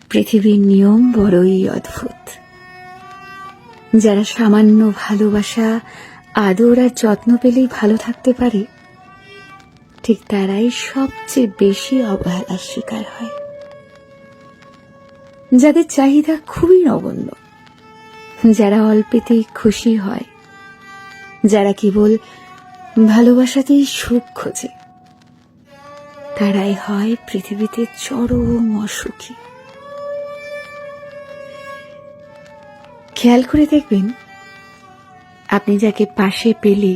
পৃথিবীর নিয়ম বড়ই অদ্ভুত। যারা সামান্য ভালোবাসা, আদর আর যত্ন পেলেই ভালো থাকতে পারে, ঠিক তারাই সবচেয়ে বেশি অবহেলার শিকার হয়। যাদের চাহিদা খুবই নগণ্য, যারা অল্পেতেই খুশি হয়, যারা কেবল ভালোবাসাতেই সুখ খোঁজে, তারাই হয় পৃথিবীতে চরম অসুখী। খেয়াল করে দেখবেন, আপনি যাকে পাশে পেলে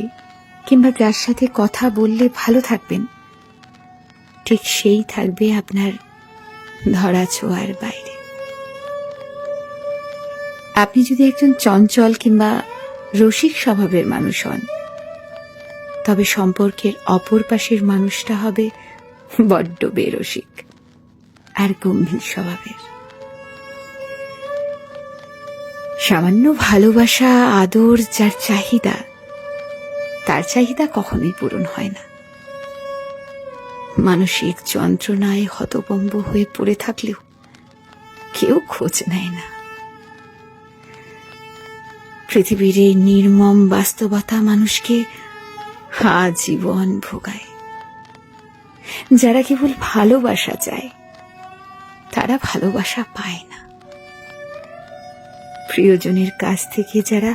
কিংবা যার সাথে কথা বললে ভালো থাকবেন, ঠিক সেই থাকবে আপনার ধরা ছোঁয়ার বাইরে। আপনি যদি একজন চঞ্চল কিংবা রসিক স্বভাবের মানুষ হন, তবে সম্পর্কের অপর পাশের মানুষটা হবে বড্ড বেরসিক আর গম্ভীর স্বভাবের। সামান্য ভালোবাসা, আদর যার চাহিদা, তার চাহিদা কখনোই পূরণ হয় না। মানসিক যন্ত্রণায় হতভম্ব হয়ে পড়ে থাকলেও কেউ খোঁজ নেয় না। পৃথিবীর এই নির্মম বাস্তবতা মানুষকে আজীবন ভোগায়। যারা কেবল ভালোবাসা চায়, তারা ভালোবাসা পায় না। প্রিয়জনের কাছ থেকে যারা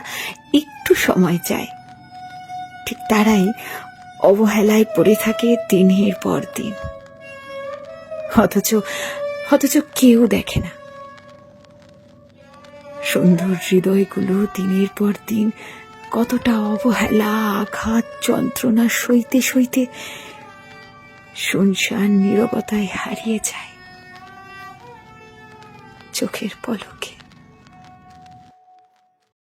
একটু সময় চায়, ঠিক তারাই অবহেলায় পড়ে থাকে দিনের পর দিন। অথচ কেউ দেখে না সুন্দর হৃদয়গুলো দিনের পর দিন কতটা অবহেলা, আঘাত, যন্ত্রণা সইতে সইতে শুনশান নীরবতায় হারিয়ে যায় চোখের পলকে।